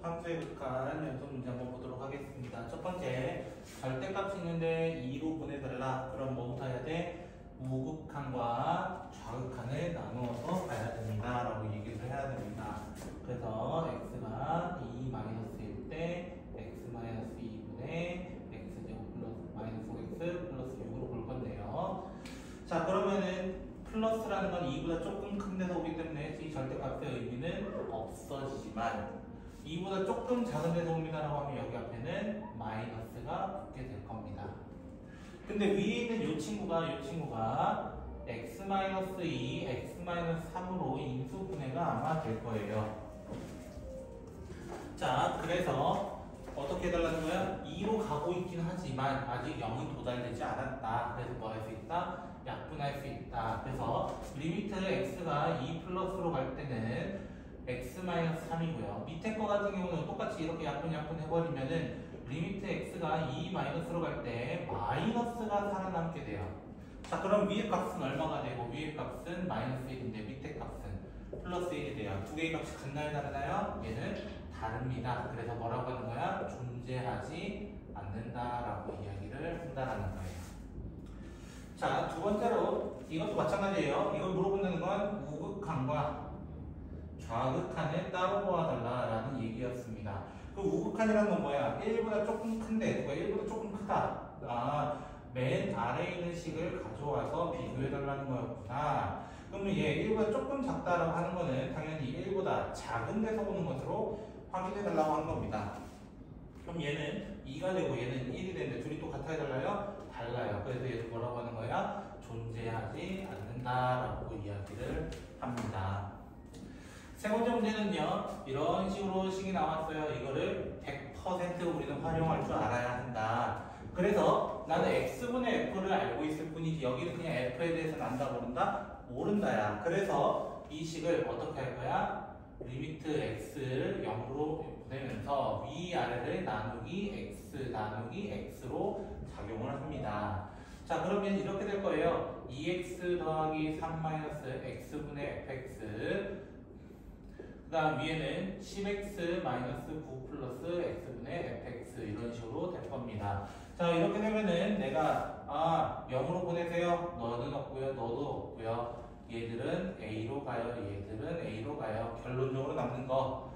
함수의 극한 연속 문제 한번 보도록 하겠습니다. 첫 번째, 절대값이 있는데 2로 보내달라. 그럼 뭐부터 해야 돼? 우극한과 좌극한을 나누어서 봐야 됩니다. 라고 얘기를 해야 됩니다. 그래서 x가 2-1일 때 x-2분의 x제곱 플러스 마이너스 5x 플러스 6으로 볼 건데요. 자, 그러면은 플러스라는 건 2보다 조금 큰 데서 오기 때문에 이 절대값의 의미는 없어지지만 2보다 조금 작은 데서 옵니다라고 하면 여기 앞에는 마이너스가 붙게 될 겁니다. 근데 위에 있는 이 친구가 x-2, x-3으로 인수분해가 아마 될 거예요. 자, 그래서 어떻게 해달라는 거야? 2로 가고 있긴 하지만 아직 0이 도달되지 않았다. 그래서 뭐 할 수 있다? 약분할 수 있다. 그래서 리미트 x가 2 플러스로 갈 때는 x-3이고요. 밑에 거 같은 경우는 똑같이 이렇게 약분 해버리면은 리미트 x가 2 마이너스로 갈 때 마이너스가 살아남게 돼요. 자, 그럼 위의 값은 얼마가 되고 위의 값은 마이너스 1인데 밑에 값은 플러스 1이 돼요. 두 개의 값이 같나요, 다르나요? 얘는 다릅니다. 그래서 뭐라고 하는 거야? 존재하지 않는다라고 이야기를 한다라는 거예요. 자, 두 번째로 이것도 마찬가지예요. 이걸 물어본다는 건 우극한과 좌극한을 따로 보아달라라는 얘기였습니다. 그 우극한이라는 건 뭐야? 1보다 조금 큰데 누가 1보다 조금 크다. 맨 아래에 있는 식을 가져와서 비교해달라는 거였구나. 그러면 얘 1보다 조금 작다라고 하는 거는 당연히 1보다 작은 데서 오는 것으로 확인해달라고 하는 겁니다. 그럼 얘는 2가 되고 얘는 1이 되는데 둘이 또 같아 해달라요? 달라요. 그래서 얘도 뭐라고 하는 거야? 존재하지 않는다라고 이야기를 합니다. 세 번째 문제는요, 이런 식으로 식이 나왔어요. 이거를 100% 우리는 활용할 줄 알아야 한다. 그래서 나는 x분의 f를 알고 있을 뿐이지 여기는 그냥 f에 대해서는 안다 모른다? 모른다야. 그래서 이 식을 어떻게 할 거야? 리미트 x를 0으로 보내면서 위아래를 나누기 x 나누기 x로 작용을 합니다. 자, 그러면 이렇게 될 거예요. 2x 더하기 3-x분의 fx, 그 다음 위에는 10x-9 플러스 x분의 fx 이런 식으로 될 겁니다. 자, 이렇게 되면은 내가 0으로 보내세요. 너는 없고요. 너도 없고요. 얘들은 a로 가요. 얘들은 a로 가요. 결론적으로 남는 거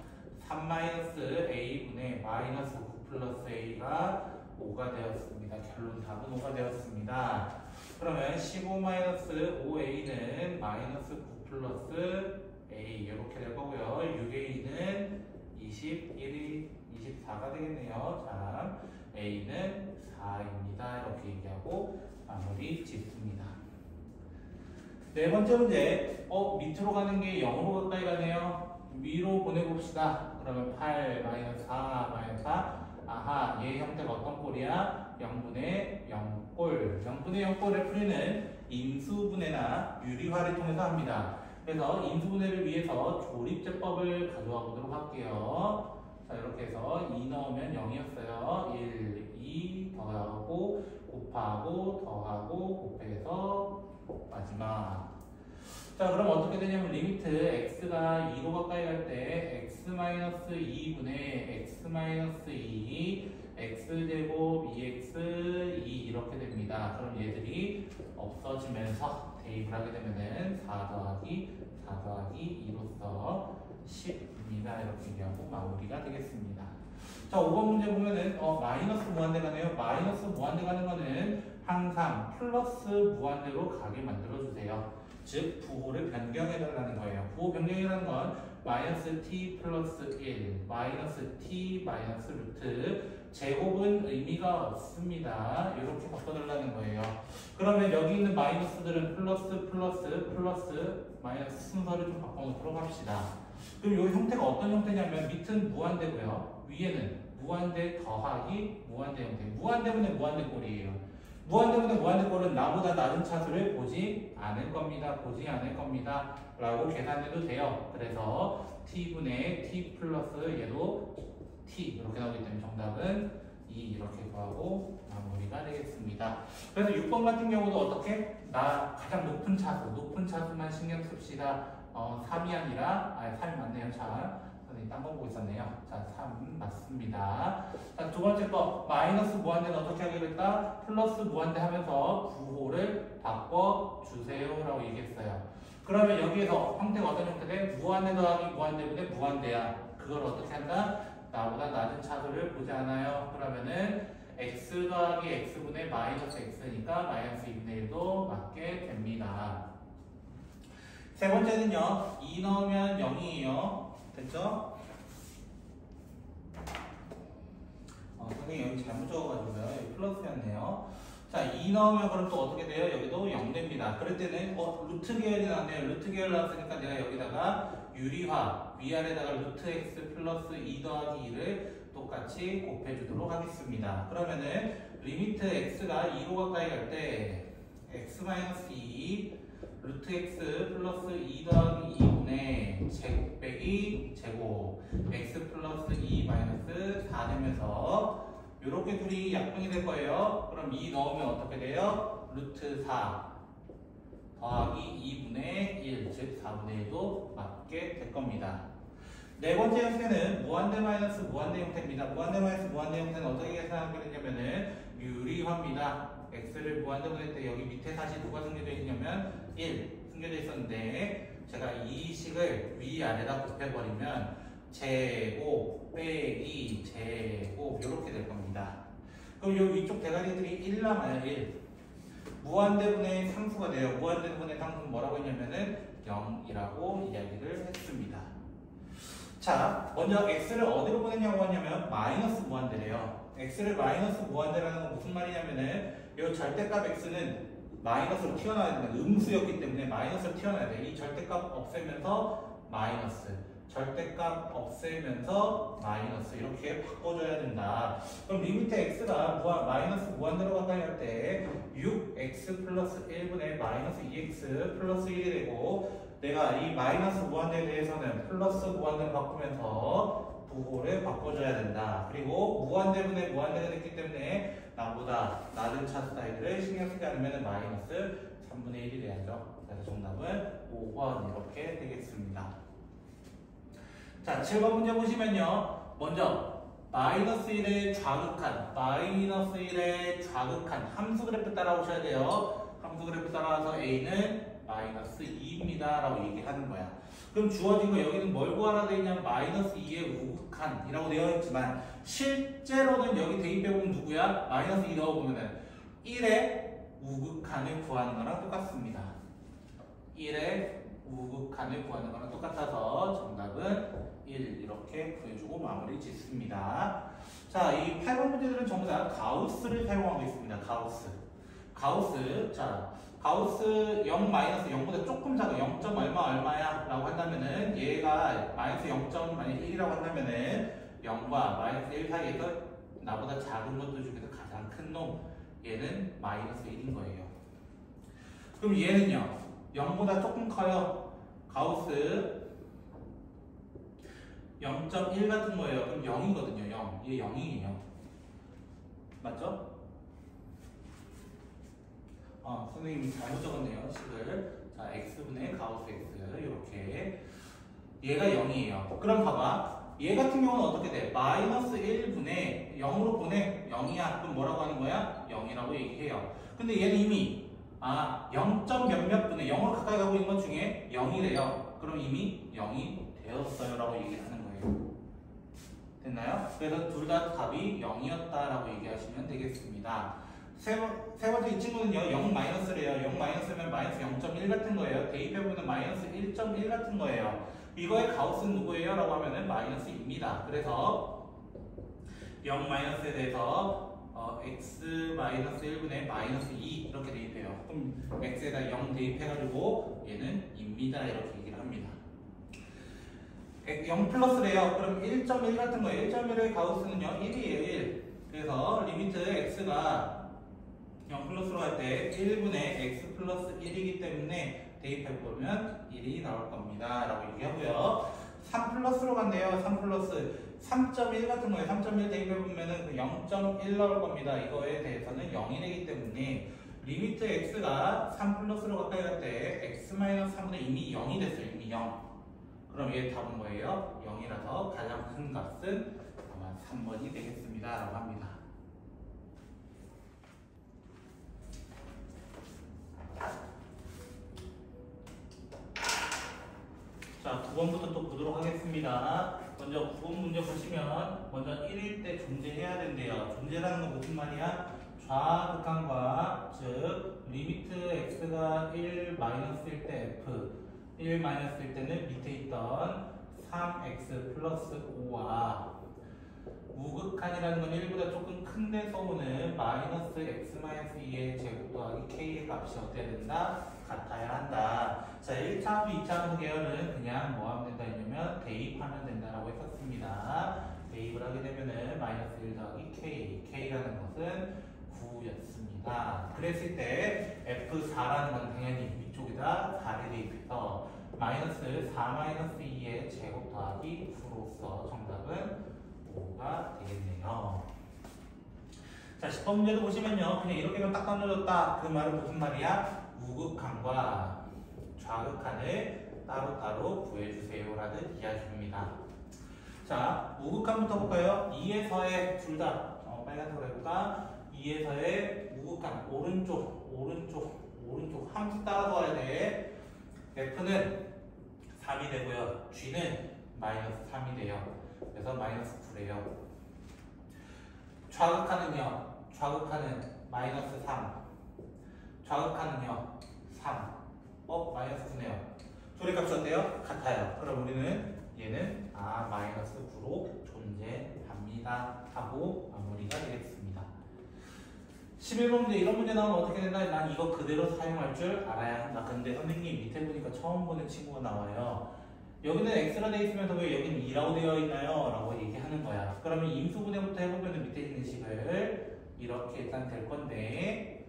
3-a분의 마이너스 9 플러스 a가 5가 되었습니다. 결론 답은 5가 되었습니다. 그러면 15-5a는 마이너스 9 플러스 a 이렇게 될 거고요. 6a는 21이 24가 되겠네요. 자, a는 4입니다. 이렇게 얘기하고 마무리 짓습니다. 네 번째 문제. 밑으로 가는 게 0으로 가까이 가네요. 위로 보내봅시다. 그러면 8-4-4. 아하, 얘 형태가 어떤 꼴이야? 0분의 0꼴. 0분의 0꼴을 풀이는 인수분해나 유리화를 통해서 합니다. 그래서 인수분해를 위해서 조립제법을 가져와 보도록 할게요. 자, 이렇게 해서 2 넣으면 0이었어요. 1, 2 더하고 곱하고 더하고 곱해서 마지막. 자, 그럼 어떻게 되냐면 리미트 x가 2로 가까이 갈 때 x-2분의 x-2 x제곱 2x 2 이렇게 됩니다. 그럼 얘들이 없어지면서 대입을 하게 되면은 4 더하기 2로서 10입니다. 이렇게 얘기하고 마무리가 되겠습니다. 자, 5번 문제 보면은 마이너스 무한대 가네요. 마이너스 무한대 가는 거는 항상 플러스 무한대로 가게 만들어주세요. 즉 부호를 변경해달라는 거예요. 부호 변경이라는 건 마이너스 t 플러스 1 마이너스 t 마이너스 루트 제곱은 의미가 없습니다. 이렇게 바꿔달라는 거예요. 그러면 여기 있는 마이너스들은 플러스 마이너스 순서를 좀 바꿔놓도록 합시다. 그럼 이 형태가 어떤 형태냐면 밑은 무한대고요. 위에는 무한대 더하기 무한대 형태. 무한대분의 무한대 꼴이에요. 무한대분의 무한대 꼴은 나보다 낮은 차수를 보지 않을 겁니다. 라고 계산해도 돼요. 그래서 t분의 t 플러스 얘도 t 이렇게 나오기 때문에 정답은 2 이렇게 구하고 마무리가 되겠습니다. 그래서 6번 같은 경우도 어떻게? 가장 높은 차수만 신경 씁시다. 3이 아니라 3이 맞네요. 자, 선생님 딴 거 써보고 있었네요. 자, 3 맞습니다. 자, 두 번째 거 마이너스 무한대는 어떻게 하기로 했다? 플러스 무한대 하면서 부호를 바꿔주세요 라고 얘기했어요. 그러면 여기에서 형태가 어떤 형태돼? 무한대 더하기 무한대분의 무한대야. 그걸 어떻게 한다? 나보다 낮은 차수를 보지 않아요. 그러면은 x 더하기 x분의 마이너스 x니까 마이너스 2분의 1도 맞게 됩니다. 세 번째는요. 2 넣으면 0이에요. 됐죠? 선생님 여기 잘못 적어가지고요. 여기 플러스였네요. 자, 2 넣으면 그럼 또 어떻게 돼요? 여기도 0 됩니다. 그럴 때는 루트 계열이 나왔네요. 루트 계열 나왔으니까 내가 여기다가 유리화 위아래다가 루트 x 플러스 2 더하기 2를 똑같이 곱해주도록 하겠습니다. 그러면은 리미트 x가 2로 가까이 갈 때 x-2 루트 x 플러스 2 더하기 2분의 제곱 빼기 제곱 x 플러스 2 마이너스 4 되면서 이렇게 둘이 약분이 될 거예요. 그럼 2 넣으면 어떻게 돼요? 루트 4 더하기 2분의 1, 즉 4분의 1도 맞게 될 겁니다. 네 번째 형태는 무한대 마이너스 무한대 형태입니다. 무한대 마이너스 무한대 형태는 어떻게 계산하게 되냐면은 유리화입니다. x를 무한대분할 때 여기 밑에 다시 누가 숨겨져 있냐면 1 숨겨져 있었는데 제가 이 식을 위아래다 곱해버리면 제곱 빼기 제곱 이렇게 될 겁니다. 그럼 이 위쪽 대가리들이 1 남아요. 1 무한대분의 상수가 돼요. 무한대분의 상수는 뭐라고 했냐면은 0이라고 이야기를 했습니다. 자, 먼저 x를 어디로 보냈냐고 하냐면 마이너스 무한대래요. x를 마이너스 무한대라는 건 무슨 말이냐면은 이 절대값 x는 마이너스로 튀어나와야 된다. 음수였기 때문에 마이너스로 튀어나와야 돼. 이 절대값 없애면서 마이너스, 절대값 없애면서 마이너스 이렇게 바꿔줘야 된다. 그럼 리미트 x가 마이너스 무한대로 가까이 할 때 6x 플러스 1분의 마이너스 2x 플러스 1이 되고 내가 이 마이너스 무한대에 대해서는 플러스 무한대로 바꾸면서 부호를 바꿔줘야 된다. 그리고 무한대분의 무한대가 됐기 때문에 나보다 낮은 차수 사이즈를 신경 쓰지 않으면 마이너스 3분의 1이 돼야죠. 그래서 정답은 5번 이렇게 되겠습니다. 자, 7번 문제 보시면요. 먼저 마이너스 1의 좌극한, 마이너스 1의 좌극한 함수 그래프 따라오셔야 돼요. 함수 그래프 따라와서 A는 마이너스 2입니다 라고 얘기하는 거야. 그럼 주어진 거 여기는 뭘 구하라 되어 있냐면 마이너스 2의 우극한이라고 되어 있지만 실제로는 여기 대입해보면 누구야? 마이너스 2 넣어보면은 1의 우극한을 구하는 거랑 똑같습니다. 1의 우극한을 구하는 거랑 똑같아서 정답은 1 이렇게 구해주고 마무리 짓습니다. 자, 이 8번 문제들은 전부 다 가우스를 사용하고 있습니다. 가우스. 자, 가우스 0-0보다 조금 작은 0. 얼마야? 라고 한다면은 얘가 마이너스 0.1이라고 한다면은 0과 마이너스 1 사이에서 나보다 작은 것들 중에서 가장 큰 놈 얘는 마이너스 1인 거예요. 그럼 얘는요 0보다 조금 커요. 가우스 0.1 같은 거예요. 그럼 0이거든요. 0. 얘 0이에요. 맞죠? 선생님이 잘못 적었네요. 식을. 자, x분의 가우스 x 이렇게 얘가 0이에요. 그럼 봐봐. 얘 같은 경우는 어떻게 돼? 마이너스 1분의 0으로 보내. 0이야. 그럼 뭐라고 하는 거야? 0이라고 얘기해요. 근데 얘는 이미 0. 몇몇 분의 0으로 가까이 가고 있는 것 중에 0이래요. 그럼 이미 0이 되었어요 라고 얘기를 하는 거예요. 됐나요? 그래서 둘 다 답이 0이었다라고 얘기하시면 되겠습니다. 세 번째 이 친구는요 0 마이너스래요. 0 마이너스면 마이너스 0.1 같은 거예요. 대입해보면 마이너스 1.1 같은 거예요. 이거의 가우스는 누구예요? 라고 하면은 마이너스 2입니다. 그래서 0 마이너스에 대해서 x 마이너스 1분의 마이너스 2 이렇게 대입해요. 그럼 x에다 0 대입해가지고 얘는 2입니다. 이렇게 얘기를 합니다. 0 플러스래요. 그럼 1.1 같은 거예요. 1.1의 가우스는요 1이에요. 1. 그래서 리미트 x가 0 플러스로 갈 때 1분의 x 플러스 1이기 때문에 대입해보면 1이 나올 겁니다. 라고 얘기하고요. 3 플러스로 간대요. 3 플러스 3.1 같은 거예요. 3.1 대입해보면 0.1 나올 겁니다. 이거에 대해서는 0이 되기 때문에 리미트 x가 3 플러스로 가까이 갈 때 x-3분의 이미 0이 됐어요. 이미 0. 그럼 얘 답은 뭐예요? 0이라서 가장 큰 값은 아마 3번이 되겠습니다 라고 합니다. 자, 9번부터 또 보도록 하겠습니다. 먼저 9번 문제 보시면 먼저 1일 때 존재해야 된대요. 존재라는 건 무슨 말이야? 좌극한과 즉 리미트 x가 1 마이너스일 때 f 1 마이너스일 때는 밑에 있던 3x 플러스 5와 우극한이라는 건 1보다 조금 큰 데서 오는 마이너스 x 마이너스 2의 제곱 더하기 k의 값이 어때야 된다? 같아야 한다. 자, 1차함수, 2차함수 계열은 그냥 뭐 하면 된다 했냐면 대입하면 된다라고 했었습니다. 대입을 하게 되면은 마이너스 1 더하기 k라는 것은 9였습니다. 그랬을 때 F4라는 건 당연히 위쪽에다 4를 대입해서 마이너스 4 마이너스 2의 제곱 더하기 9로서 정답은 5가 되겠네요. 자, 10번 문제도 보시면요. 그냥 이렇게만 딱 던져줬다. 그 말은 무슨 말이야? 우극한과 좌극한을 따로따로 구해주세요 라는 이야기입니다. 자, 우극한부터 볼까요? 2에서의 둘 다 빨간색으로 해볼까? 2에서의 우극한 오른쪽 함수 따라서 와야 돼. F는 3이 되고요. G는 마이너스 3이 돼요. 그래서 마이너스 9래요. 좌극한은 마이너스 3. 좌극한은요 3. 마이너스 9네요. 둘의 값이 어때요? 같아요. 그럼 우리는 얘는 마이너스 9로 존재합니다 하고 마무리가 되겠습니다. 11번 문제 이런 문제 나오면 어떻게 된다? 난 이거 그대로 사용할 줄 알아야 한다. 근데 선생님 밑에 보니까 처음 보는 친구가 나와요. 여기는 x라 되어 있으면서 왜 여기는 2라고 되어 있나요? 라고 얘기하는 거야. 그러면 임수분해부터 해보면 밑에 있는 식을 이렇게 일단 될 건데,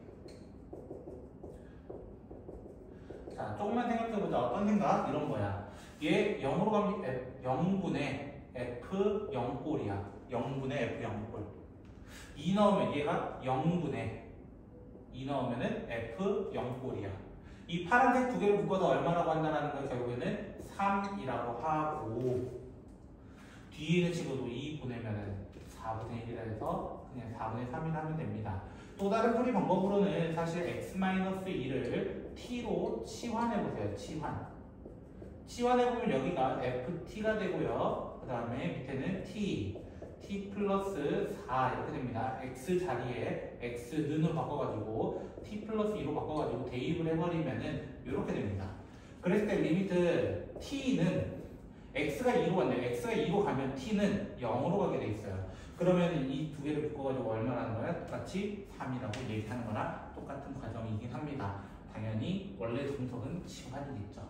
자, 조금만 생각해보자. 어떤 생각? 이런 거야. 얘 0으로 가면 0분의 f 0꼴이야. 0분의 f 0꼴. 2 넣으면 얘가 0분의 2 넣으면은 f 0꼴이야. 이 파란색 두 개를 묶어서 얼마라고 한다는 걸 결국에는 3이라고 하고, 뒤에 있는 친구도 2 보내면은 4분의 1이라 해서 그냥 4분의 3이라 하면 됩니다. 또 다른 풀이 방법으로는 사실 x-2를 t로 치환해보세요. 치환해보면 여기가 ft가 되고요. 그 다음에 밑에는 t 플러스 4 이렇게 됩니다. x 자리에 x는으로 바꿔가지고 t 플러스 2로 바꿔가지고 대입을 해버리면은 이렇게 됩니다. 그랬을 때 리미트 t는 x가 2로 갔네요. x가 2로 가면 t는 0으로 가게 돼 있어요. 그러면 이 두 개를 묶어가지고 얼마라는 거야? 똑같이 3이라고 얘기하는 거랑 똑같은 과정이긴 합니다. 당연히 원래 분석은 치환이겠죠.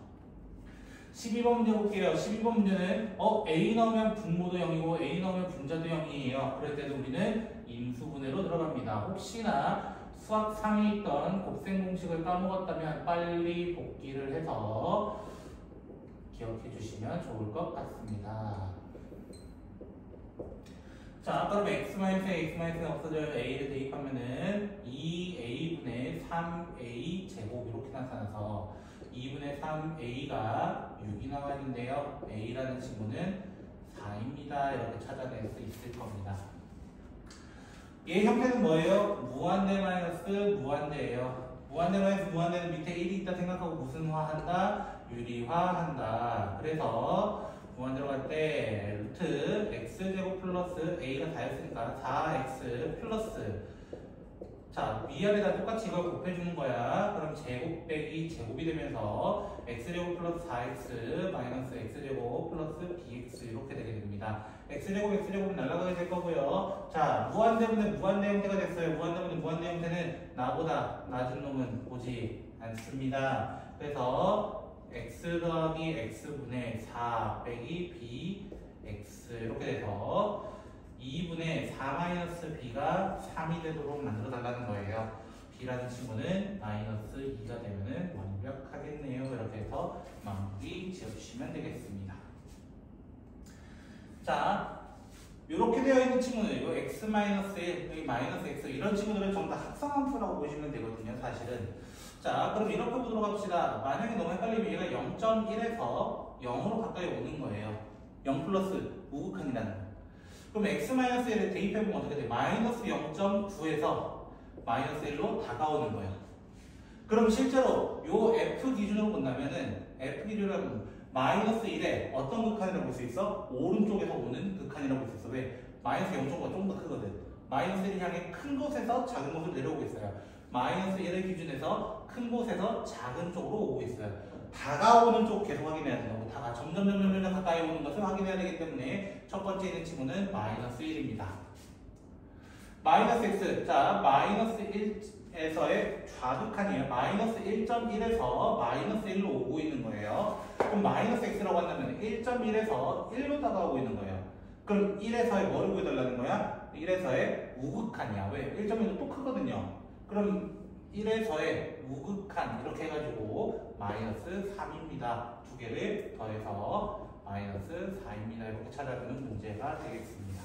12번 문제 볼게요. 12번 문제는 A 넣으면 분모도 0이고 A 넣으면 분자도 0이에요. 그럴 때도 우리는 임수분해로 들어갑니다. 혹시나 수학 상에 있던 곱셈 공식을 까먹었다면 빨리 복기를 해서 기억해 주시면 좋을 것 같습니다. 자, 그럼 x-는 없어져요. a를 대입하면은 2a분의 3a 제곱 이렇게 나타나서 2분의 3a가 6이 나와 있는데요. a라는 친구는 4입니다. 이렇게 찾아낼 수 있을 겁니다. 얘 형태는 뭐예요? 무한대 마이너스 무한대예요. 무한대 마이너스 무한대는 밑에 1이 있다 생각하고 무슨 화한다? 유리화한다. 그래서 무한대로 갈 때 루트 x제곱 플러스 a가 4였으니까 4x 플러스, 자, 위아래다 똑같이 이걸 곱해주는 거야. 그럼 제곱 빼기 제곱이 되면서 x제곱 플러스 4x 마이너스 x제곱 플러스 bx 이렇게 되게 됩니다. x제곱은 날아가게 될 거고요. 자, 무한대분의 무한대 형태가 됐어요. 무한대분의 무한대 형태는 나보다 낮은 놈은 보지 않습니다. 그래서 x 더하기 x분의 4 빼기 bx 이렇게 돼서 2분의 4 b가 3이 되도록 만들어 달라는 거예요. b라는 친구는 마이너스 2가 되면은 완벽하겠네요. 이렇게 해서 마무리 지어주시면 되겠습니다. 자, 이렇게 되어 있는 친구는 이거 x-1, 여기 마이너스 x 이런 친구들은 전부 다 합성함수라고 보시면 되거든요. 사실은. 자, 그럼 이렇게 보도록 합시다. 만약에 너무 헷갈리면 얘가 0.1에서 0으로 가까이 오는 거예요. 0 플러스 우극한이라는 거. 그럼 x-1에 대입해보면 어떻게 돼? 마이너스 0.9에서 마이너스 1로 다가오는 거야. 그럼 실제로 요 f 기준으로 본다면은 f 기준으로 마이너스 1에 어떤 극한이라고 볼 수 있어? 오른쪽에서 오는 극한이라고 볼 수 있어. 왜? 마이너스 0.5가 좀 더 크거든. 마이너스 1을 향해 큰 곳에서 작은 곳으로 내려오고 있어요. 마이너스 1을 기준해서 큰 곳에서 작은 쪽으로 오고 있어요. 다가오는 쪽 계속 확인해야 된다고. 점점 가까이 오는 것을 확인해야 되기 때문에 첫 번째 있는 친구는 마이너스 1입니다. 마이너스 x. 자, 마이너스 1에서의 좌극한이에요. 마이너스 1.1에서 마이너스 1로 오고 있는 거예요. 그럼 마이너스 x라고 한다면 1.1에서 1로 다가오고 있는 거예요. 그럼 1에서의 뭐를 구해달라는 거야? 1에서의 우극한이야. 왜? 1.1도 또 크거든요. 그럼 1에서의 우극한 이렇게 해가지고 마이너스 3입니다. 두 개를 더해서 마이너스 4입니다. 이렇게 찾아주는 문제가 되겠습니다.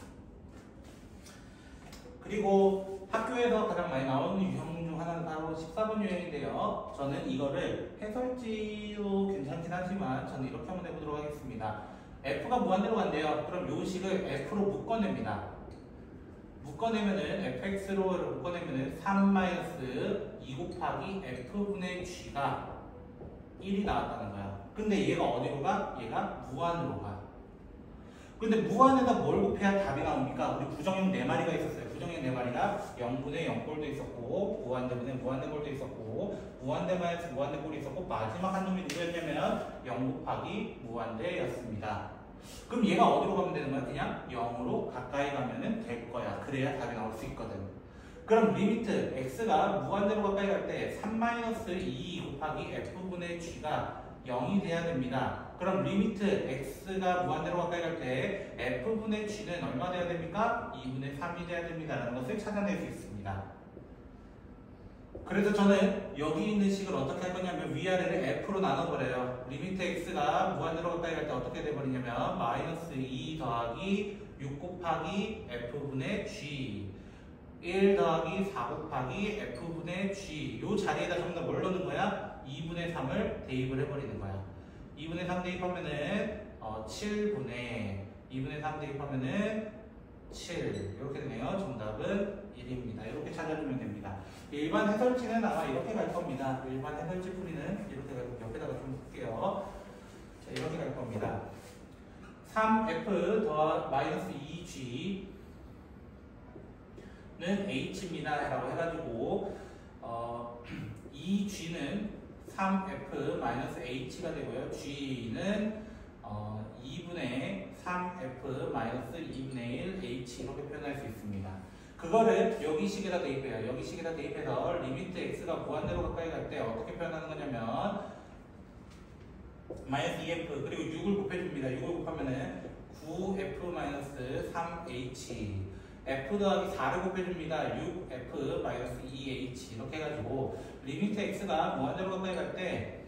그리고 학교에서 가장 많이 나오는 유형 중 하나는 바로 14번 유형인데요. 저는 이거를 해설지도 괜찮긴 하지만 저는 이렇게 한번 해보도록 하겠습니다. f가 무한대로 간대요. 그럼 요 식을 f로 묶어냅니다. 묶어내면은 fx로 묶어내면은 3-2 곱하기 f분의 g가 1이 나왔다는 거야. 근데 얘가 어디로 가? 얘가 무한으로 가. 근데 무한에다 뭘 곱해야 답이 나옵니까? 우리 부정형 4마리가 있었어요. 부정형 4마리가 0분의 0꼴도 있었고 무한대분의 무한대꼴도 있었고 무한대 마이너스 무한대꼴이 있었고 마지막 한 놈이 누구였냐면 0 곱하기 무한대였습니다. 그럼 얘가 어디로 가면 되는 거야? 그냥 0으로 가까이 가면 될 거야. 그래야 답이 나올 수 있거든. 그럼 리미트 x가 무한대로 가까이 갈 때 3-2 곱하기 f분의 g가 0이 돼야 됩니다. 그럼 리미트 x가 무한대로 가까이 갈 때 f분의 g는 얼마 돼야 됩니까? 2분의 3이 돼야 됩니다. 라는 것을 찾아낼 수 있습니다. 그래서 저는 여기 있는 식을 어떻게 할 거냐면 위아래를 f로 나눠버려요. 리미트 x가 무한대로 가까이 갈 때 어떻게 돼버리냐면 마이너스 2 더하기 6 곱하기 f분의 g 1 더하기 4 곱하기 f분의 g 요 자리에다 전부 다 뭘 넣는 거야? 2분의 3을 대입을 해버리는 거야. 2분의 3 대입하면은 7분의 2분의 3 대입하면은 7 이렇게 되네요. 정답은 1입니다. 이렇게 찾아주면 됩니다. 일반 해설지는 아마 이렇게 갈 겁니다. 일반 해설지 풀이는 이렇게 갈 겁니다. 옆에다가 좀 볼게요. 자, 이렇게 갈 겁니다. 3f 더 마이너스 2g 는 h입니다. 라고 해가지고 2g는 3f 마이너스 h가 되고요. g는 2분의 3f 마이너스 2분의 1 h 이렇게 표현할 수 있습니다. 그거를 여기 식에다 대입해요. 여기 식에다 대입해서 리미트 x가 무한대로 가까이 갈 때 어떻게 표현하는 거냐면 마이너스 2f 그리고 6을 곱해줍니다. 6을 곱하면은 9f 마이너스 3h f 더하기 4를 곱해줍니다. 6f 마이너스 2h 이렇게 해가지고 리미트 x가 무한대로 가까이 갈 때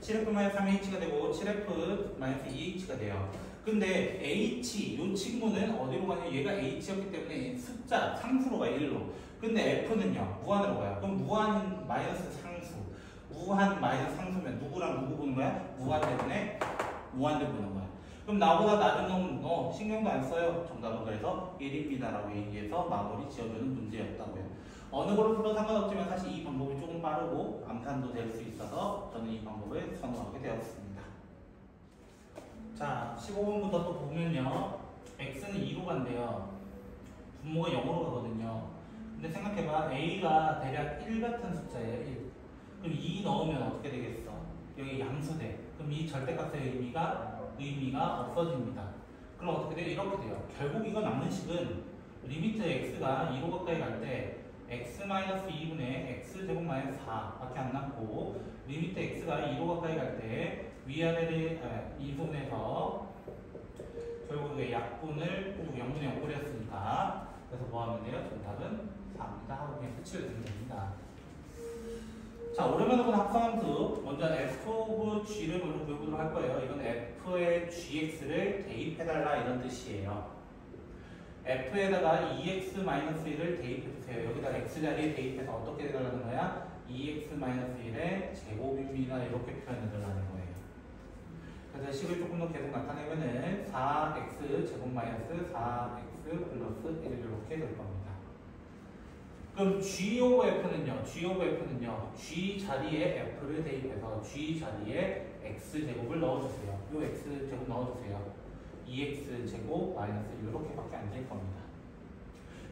7f 마이너스 3h가 되고 7f 마이너스 2h가 돼요. 근데 h 이 친구는 어디로 가냐? 얘가 h였기 때문에 숫자 상수로 가요. 1로. 근데 f는요 무한으로 가요. 그럼 무한 마이너스 상수 무한 마이너스 상수면 누구랑 누구 보는 거야? 무한 때문에 무한대 보는 거야. 그럼 나보다 낮은 놈은 너 신경도 안 써요. 정답은 그래서 1입니다 라고 얘기해서 마무리 지어주는 문제였다고요. 어느 걸로 풀어도 상관없지만 사실 이 방법이 조금 빠르고 암산도 될 수 있어서 저는 이 방법을 선호하게 되었습니다. 자, 15번부터 또 보면요. x는 2로 간대요. 분모가 0으로 가거든요. 근데 생각해봐. a가 대략 1 같은 숫자예요. 1. 그럼 2 넣으면 어떻게 되겠어? 여기 양수돼. 그럼 이 절대값의 의미가 없어집니다. 그럼 어떻게 돼요? 이렇게 돼요. 결국 이거 남는 식은 리미트 x가 2로 가까이 갈 때 x-2분의 x제곱 마이너스 4밖에 안 남고 리미트 x가 2로 가까이 갈 때 위아래를 이분해서 결국 약분을 0분의 0꼴이었으니까 그래서 뭐 하면 돼요? 정답은 4입니다. 하고 그냥 끝을 내면 됩니다. 자, 오랜만에 본 합성함수 먼저 f of g를 먼저 구해보도록 할 거예요. 이건 f의 gx를 대입해달라 이런 뜻이에요. f에다가 2x-1을 대입해주세요. 여기다 x 자리에 대입해서 어떻게 해달라는 거야? 2x-1의 제곱입니다. 이렇게 표현해달라는 거예요. 그래서 식을 조금 더 계속 나타내면은 4x 제곱 마이너스 4x 플러스 1 이렇게 될 겁니다. 그럼 G 오브 F는요? G 오브 F는요? G 자리에 F를 대입해서 G 자리에 X 제곱을 넣어주세요. 요 X 제곱 넣어주세요. 2x 제곱 마이너스 1 이렇게밖에 안 될 겁니다.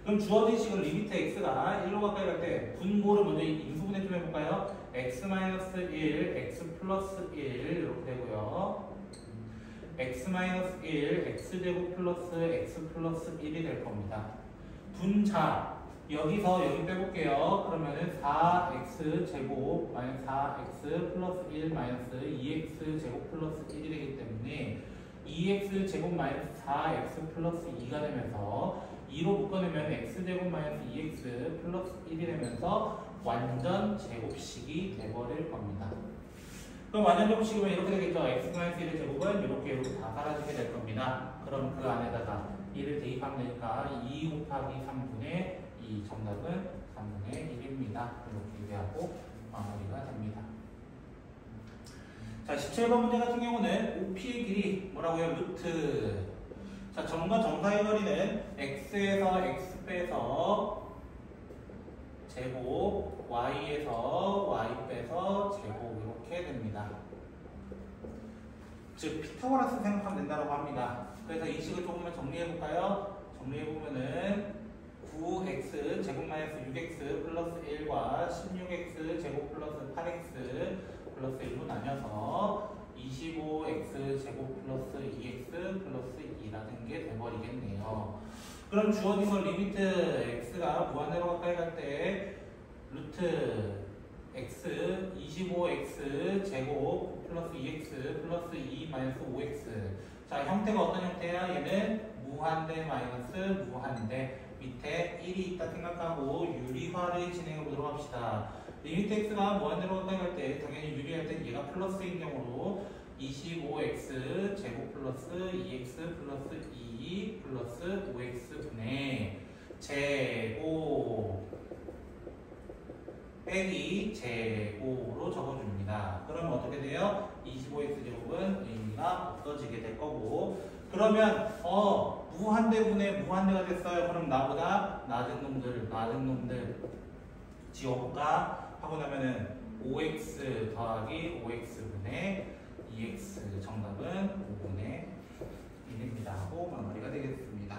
그럼 주어진 식은 리미트 x가 1로 가까이 갈 때 분모를 먼저 인수분해 좀 해볼까요? x 마이너스 1, x 플러스 1 이렇게 되고요. x 마이너스 1, x 제곱 플러스 x 플러스 1이 될 겁니다. 분자 여기서 여기 빼볼게요. 그러면은 4x 제곱 마이너스 4x 플러스 1 마이너스 2x 제곱 플러스 1이 되기 때문에 2x 제곱 마이너스 4x 플러스 2가 되면서 2로 묶어내면 x제곱 마이너스 2x 플러스 1이 되면서 완전 제곱식이 돼버릴 겁니다. 그럼 완전 제곱식이면 이렇게 되겠죠. x 마이너스 1의 제곱은 이렇게 다 사라지게 될 겁니다. 그럼 그 안에다가 1을 대입하면 되니까 2 곱하기 3분의 2 정답은 3분의 1입니다. 이렇게 얘기하고 마무리가 됩니다. 자, 17번 문제 같은 경우는 OP의 길이 뭐라고요? 루트. 자, 점과 점 사이 거리는 x에서 x 빼서 제곱, y에서 y 빼서 제곱 이렇게 됩니다. 즉 피타고라스 생각하면 된다고 합니다. 그래서 이 식을 조금만 정리해볼까요? 정리해보면은 9x 제곱 마이너스 6x 플러스 1과 16x 제곱 플러스 8x 플러스 1로 나뉘어서 25x 제곱 플러스 2x 플러스 2라는 게 돼버리겠네요. 그럼 주어진 건 리미트 x가 무한대로 가까이 갈 때 루트 x 25x 제곱 플러스 2x 플러스 2 마이너스 5x. 자, 형태가 어떤 형태야? 얘는 무한대 마이너스 무한대. 밑에 1이 있다 생각하고 유리화를 진행해 보도록 합시다. 리미트 x가 무한대로 가까이 갈 때 당연히 유리할 땐 얘가 플러스인 경우로 25x 제곱 플러스 2x 플러스 2 플러스 5x분의 제곱 빼기 제곱으로 적어줍니다. 그러면 어떻게 돼요? 25x 제곱은 의미가 없어지게 될 거고, 그러면 무한대분의 무한대가 됐어요. 그럼 나보다 낮은 놈들 지워볼까? 하고 나면은 5x 더하기 5x분의 2x 정답은 5분의 1입니다 하고 마무리가 되겠습니다.